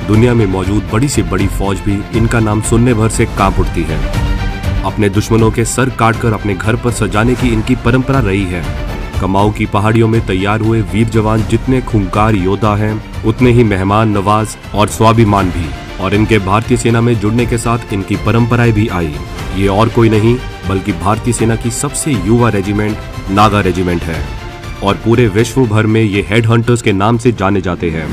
दुनिया में मौजूद बड़ी से बड़ी फौज भी इनका नाम सुनने भर से कांप उठती है। अपने दुश्मनों के सर काटकर अपने घर पर सजाने की इनकी परंपरा रही है। कमाऊ की पहाड़ियों में तैयार हुए वीर जवान जितने खूंखार योद्धा हैं, उतने ही मेहमान नवाज और स्वाभिमान भी। और इनके भारतीय सेना में जुड़ने के साथ इनकी परंपराएं भी आई। ये और कोई नहीं बल्कि भारतीय सेना की सबसे युवा रेजिमेंट नागा रेजिमेंट है और पूरे विश्व भर में ये हेड हंटर्स के नाम से जाने जाते हैं।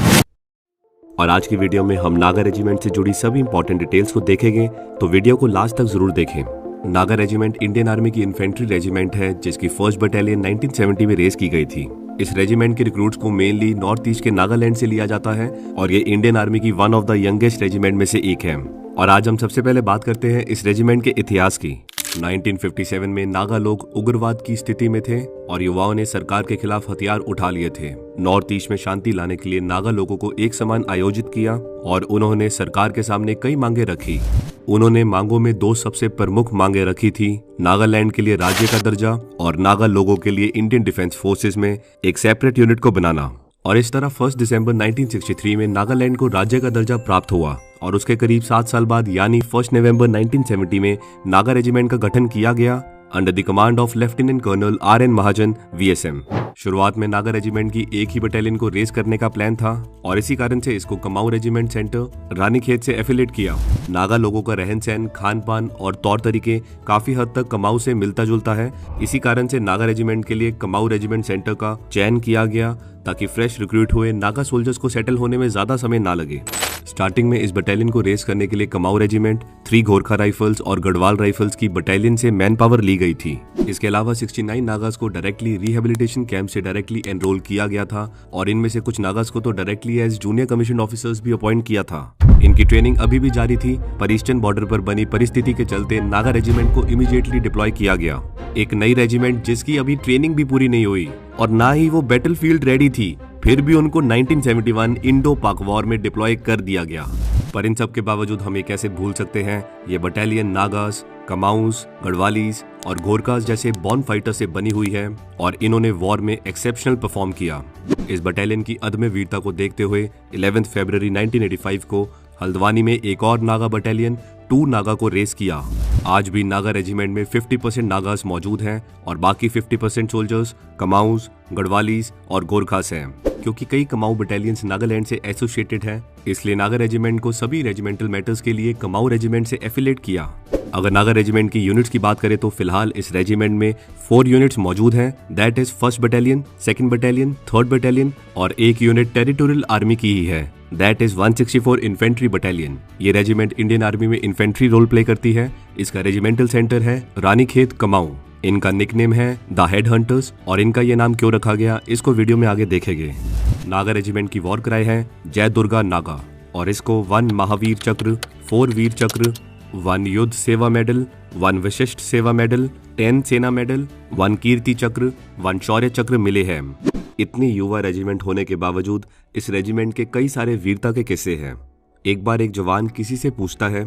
और आज की वीडियो में हम नागा रेजिमेंट से जुड़ी सभी इंपॉर्टेंट डिटेल्स को देखेंगे, तो वीडियो को लास्ट तक जरूर देखें। नागा रेजिमेंट इंडियन आर्मी की इन्फेंट्री रेजिमेंट है जिसकी फर्स्ट बटालियन 1970 में रेस की गई थी। इस रेजिमेंट के रिक्रूट्स को मेनली नॉर्थ ईस्ट के नागालैंड से लिया जाता है और ये इंडियन आर्मी की one of the youngest regiment में से एक है। और आज हम सबसे पहले बात करते हैं इस रेजिमेंट के इतिहास की। 1957 में नागा लोग उग्रवाद की स्थिति में थे और युवाओं ने सरकार के खिलाफ हथियार उठा लिए थे। नॉर्थ ईस्ट में शांति लाने के लिए नागा लोगों को एक समान आयोजित किया और उन्होंने सरकार के सामने कई मांगे रखी। उन्होंने मांगों में दो सबसे प्रमुख मांगे रखी थी, नागालैंड के लिए राज्य का दर्जा और नागा लोगों के लिए इंडियन डिफेंस फोर्सेस में एक सेपरेट यूनिट को बनाना। और इस तरह 1 दिसंबर 1963 में नागालैंड को राज्य का दर्जा प्राप्त हुआ और उसके करीब 7 साल बाद यानी 1 नवंबर 1970 में नागा रेजिमेंट का गठन किया गया under the command of lieutenant colonel RN Mahajan VSM। शुरुआत में नागा रेजिमेंट की एक ही बटालियन को रेस करने का प्लान था और इसी कारण से इसको कमाऊ रेजिमेंट सेंटर रानीखेत से एफिलेट किया। नागा लोगों का रहन सहन, खान पान और तौर तरीके काफी हद तक कमाऊ से मिलता जुलता है। इसी कारण से नागा रेजिमेंट के लिए कमाऊ रेजिमेंट सेंटर का चयन किया गया ताकि फ्रेश रिक्रूट हुए नागा सोल्जर्स को सेटल होने में ज्यादा समय ना लगे। स्टार्टिंग में इस बटालियन को रेस करने के लिए कमाऊ रेजिमेंट 3 गोरखा राइफल्स और गढ़वाल राइफल्स की बटालियन से मैन पावर ली गई थी। इसके अलावा 69 नागास को डायरेक्टली रिहेबिलिटेशन कैंप से डायरेक्टली एनरोल किया गया था और इनमें से कुछ नागास को तो directly as junior commission officers भी अपॉइंट किया था। इनकी ट्रेनिंग अभी भी जारी थी पर ईस्टर्न बॉर्डर पर बनी परिस्थिति के चलते नागा रेजिमेंट को इमीडिएटली डिप्लॉय किया गया। एक नई रेजिमेंट जिसकी अभी ट्रेनिंग भी पूरी नहीं हुई और ना ही वो बैटलफील्ड रेडी थी, फिर भी उनको 1971 इंडो पाक वॉर में डिप्लॉय कर दिया गया। पर इन सब के बावजूद हम ये कैसे भूल सकते हैं, ये बटालियन नागास, कमाऊस, गढ़वालीस और गोरखास जैसे बॉर्न फाइटर से बनी हुई है और इन्होंने वॉर में एक्सेप्शनल परफॉर्म किया। इस बटालियन की अदम्य वीरता को देखते हुए 11 फरवरी 1985 को हल्द्वानी में एक और नागा बटालियन 2 नागा को रेस किया। आज भी नागा रेजिमेंट में 50% नागास मौजूद हैं और बाकी 50% सोल्जर्स कमाऊस, गढ़वालीस और गोरखास हैं। क्योंकि कई कमाऊ बटालियंस नागालैंड से एसोसिएटेड हैं, इसलिए नागा रेजिमेंट को सभी रेजिमेंटल मैटर्स के लिए कमाऊ रेजिमेंट से एफिलेट किया। अगर नागा रेजिमेंट की यूनिट्स की बात करें तो फिलहाल इस रेजिमेंट में 4 यूनिट्स मौजूद हैं, that is 1st battalion, 2nd battalion, 3rd battalion और एक यूनिट टेरिटोरियल आर्मी की ही है, दैट इज 164 इन्फेंट्री बटालियन। ये रेजिमेंट इंडियन आर्मी में इन्फेंट्री रोल प्ले करती है। इसका रेजिमेंटल सेंटर है रानीखेत कमाऊ। इनका निकनेम है द हेड हंटर्स और इनका ये नाम क्यों रखा गया इसको वीडियो में आगे देखेंगे। नागा रेजिमेंट की वॉर क्राई है जय दुर्गा नागा और इसको 1 महावीर चक्र, 4 वीर चक्र, 1 युद्ध सेवा मेडल, 1 विशिष्ट सेवा मेडल, 10 सेना मेडल, 1 कीर्ति चक्र, 1 शौर्य चक्र मिले हैं। इतनी युवा रेजिमेंट होने के बावजूद इस रेजिमेंट के कई सारे वीरता के किस्से हैं। एक बार एक जवान किसी से पूछता है,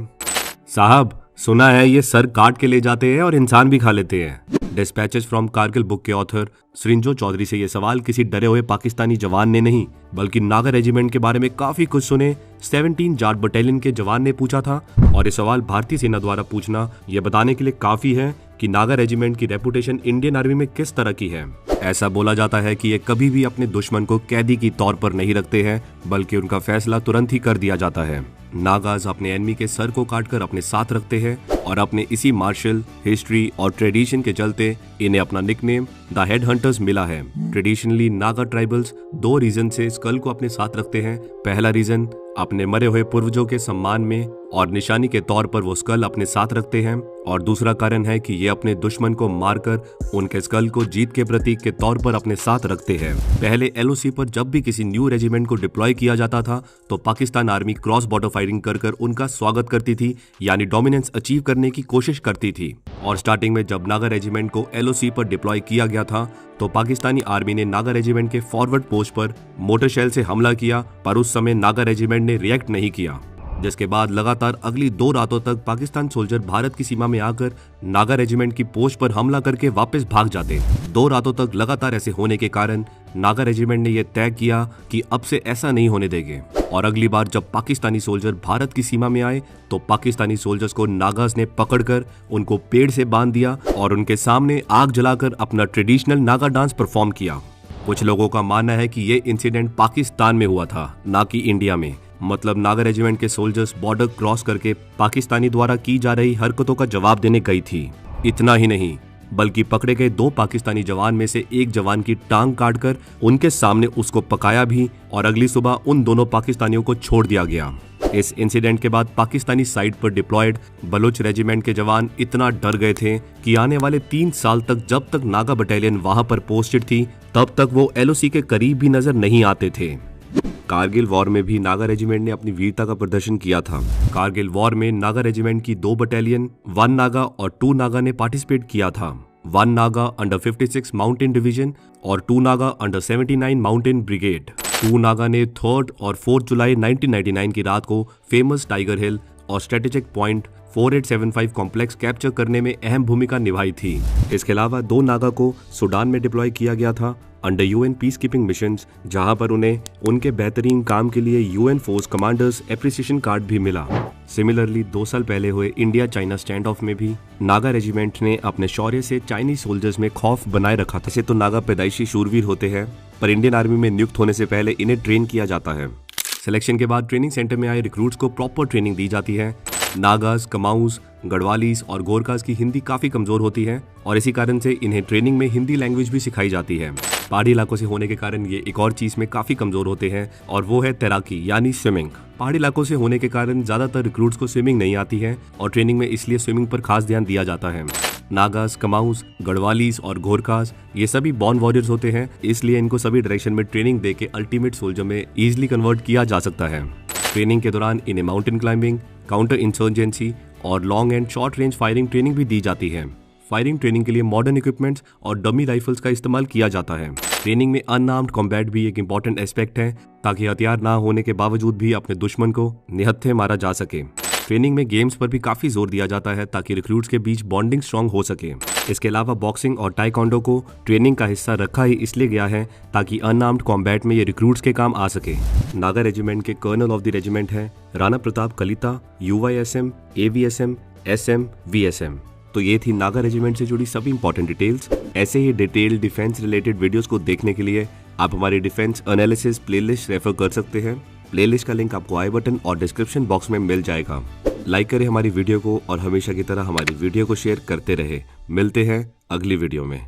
साहब सुना है ये सर काट के ले जाते हैं और इंसान भी खा लेते हैं। डिस्पैचेस फ्रॉम कारगिल बुक के ऑथर सृंजो चौधरी से ये सवाल किसी डरे हुए पाकिस्तानी जवान ने नहीं बल्कि नागा रेजिमेंट के बारे में काफी कुछ सुने 17 जाट बटालियन के जवान ने पूछा था। और ये सवाल भारतीय सेना द्वारा पूछना ये बताने के लिए काफी है कि नागा रेजिमेंट की रेपुटेशन इंडियन आर्मी में किस तरह की है। ऐसा बोला जाता है कि ये कभी भी अपने दुश्मन को कैदी की तौर पर नहीं रखते हैं बल्कि उनका फैसला तुरंत ही कर दिया जाता है। नागाज अपने एनिमी के सर को काटकर अपने साथ रखते हैं और अपने इसी मार्शल हिस्ट्री और ट्रेडिशन के चलते इन्हें अपना निकनेम द हेड हंटर्स मिला है। ट्रेडिशनली नागा ट्राइबल्स 2 रीजन से स्कल को अपने साथ रखते हैं। पहला रीजन अपने मरे हुए पूर्वजों के सम्मान में और निशानी के तौर पर वो स्कल अपने साथ रखते हैं और दूसरा कारण है कि ये अपने दुश्मन को मारकर उनके स्कल को जीत के प्रतीक के तौर पर अपने साथ रखते हैं। पहले LOC पर जब भी किसी न्यू रेजिमेंट को डिप्लॉय किया जाता था तो Pakistan army cross border firing कर उनका स्वागत करती थी, यानी डोमिनेंस अचीव करने की कोशिश करती थी। और स्टार्टिंग में जब नागा रेजिमेंट को LOC पर डिप्लॉय किया गया था तो पाकिस्तानी आर्मी ने नागा रेजिमेंट के फॉरवर्ड पोस्ट पर मोटर शेल से हमला किया, पर उस समय नागा रेजिमेंट ने रिएक्ट नहीं किया, जिसके बाद लगातार अगली 2 रातों तक पाकिस्तान सोल्जर भारत की सीमा में आकर नागा रेजिमेंट की पोस्ट पर हमला करके वापस भाग जाते। 2 रातों तक लगातार ऐसे होने के कारण नागा रेजिमेंट ने यह तय किया कि अब से ऐसा नहीं होने देंगे और अगली बार जब पाकिस्तानी सोल्जर भारत की सीमा में आए तो पाकिस्तानी सोल्जर्स को नागास ने पकड़कर उनको पेड़ से बांध दिया और उनके सामने आग जलाकर अपना ट्रेडिशनल नागा डांस परफॉर्म किया। कुछ लोगों का मानना है कि ये इंसिडेंट पाकिस्तान में हुआ था, ना कि इंडिया में। मतलब नागा रेजिमेंट के सोल्जर्स बॉर्डर क्रॉस करके पाकिस्तानी द्वारा की जा रही हरकतों का जवाब देने गई थी। इतना ही नहीं, बल्कि पकड़े गए 2 पाकिस्तानी जवान में से एक जवान की टांग काटकर उनके सामने उसको पकाया भी और अगली सुबह उन दोनों पाकिस्तानियों को छोड़ दिया गया। इस इंसिडेंट के बाद पाकिस्तानी साइड पर डिप्लॉयड बलूच रेजिमेंट के जवान इतना डर गए थे कि आने वाले 3 साल तक जब तक नागा बटालियन वहां पर पोस्टेड थी तब तक वो LOC के करीब भी नजर नहीं आते थे। कारगिल वॉर में भी नागा रेजिमेंट ने अपनी वीरता का प्रदर्शन किया था। कारगिल वॉर में नागा रेजिमेंट की 2 बटालियन 1 नागा और 2 नागा ने पार्टिसिपेट किया था। 1 नागा अंडर 56 माउंटेन डिवीजन और 2 Naga under 79 mountain brigade. 2 Naga ने 3 और 4 जुलाई 1999 की रात को फेमस टाइगर हिल और स्ट्रेटेजिक पॉइंट 4875 कॉम्प्लेक्स कैप्चर करने में अहम भूमिका निभाई थी। इसके अलावा 2 नागा को सूडान में डिप्लॉय किया गया था under UN peace keeping missions, जहां पर उन्हें उनके बेहतरीन काम के लिए UN force commanders appreciation card भी मिला। सिमिलरली 2 साल पहले हुए इंडिया चाइना स्टैंड ऑफ में भी नागा रेजिमेंट ने अपने शौर्य से चाइनीज सोल्जर्स में खौफ बनाए रखा था। ऐसे तो नागा पैदाइशी शूरवीर होते हैं, पर इंडियन आर्मी में नियुक्त होने से पहले इन्हें ट्रेन किया जाता है। सिलेक्शन के बाद ट्रेनिंग सेंटर में आए रिक्रूट्स को प्रॉपर ट्रेनिंग दी जाती है। नागास, कमाऊस, गढ़वालीस और गोरखास की हिंदी काफी कमजोर होती है और इसी कारण से इन्हें ट्रेनिंग में हिंदी लैंग्वेज भी सिखाई जाती है। पहाड़ी इलाकों से होने के कारण ये एक और चीज में काफी कमजोर होते हैं और वो है तैराकी यानी स्विमिंग। पहाड़ी इलाकों से होने के कारण ज्यादातर रिक्रूट्स को स्विमिंग नहीं आती है और ट्रेनिंग में इसलिए स्विमिंग पर खास ध्यान दिया जाता है। नागास, कमाऊस, गढ़वालीस और गोरखास ये सभी बॉर्न वॉरियर्स होते हैं, इसलिए इनको सभी डायरेक्शन में ट्रेनिंग देके अल्टीमेट सोल्जर में इजिली कन्वर्ट किया जा सकता है। ट्रेनिंग के दौरान इन्हें माउंटेन क्लाइंबिंग, काउंटर इंसर्जेंसी और long and short range firing training भी दी जाती है। फायरिंग ट्रेनिंग के लिए मॉडर्न इक्विपमेंट्स और डमी राइफल्स का इस्तेमाल किया जाता है। ट्रेनिंग में अनआर्म्ड कॉम्बैट भी एक इंपॉर्टेंट एस्पेक्ट है, ताकि हथियार ना होने के बावजूद भी अपने दुश्मन को निहत्थे मारा जा सके। ट्रेनिंग में गेम्स पर भी काफी जोर दिया जाता है ताकि रिक्रूट्स के बीच बॉन्डिंग स्ट्रांग हो सके। इसके अलावा बॉक्सिंग और टाइकोंडो को ट्रेनिंग का हिस्सा रखा ही इसलिए गया है ताकि अनआर्म्ड कॉम्बैट में ये रिक्रूट्स के काम आ सके। नागा रेजिमेंट के कर्नल ऑफ द रेजिमेंट है Rana Pratap Kalita, UYSM, AVSM, SM, VSM। तो ये थी नागा रेजिमेंट से जुड़ी सभी इंपॉर्टेंट डिटेल्स। ऐसे ही डिटेल डिफेंस रिलेटेड वीडियोस को देखने के लिए आप हमारी डिफेंस एनालिसिस प्लेलिस्ट रेफर कर सकते हैं। प्लेलिस्ट का लिंक आपको आई बटन और डिस्क्रिप्शन बॉक्स में मिल जाएगा। लाइक करें हमारी वीडियो को और हमेशा की तरह हमारी वीडियो को शेयर करते रहे। मिलते हैं अगली वीडियो में।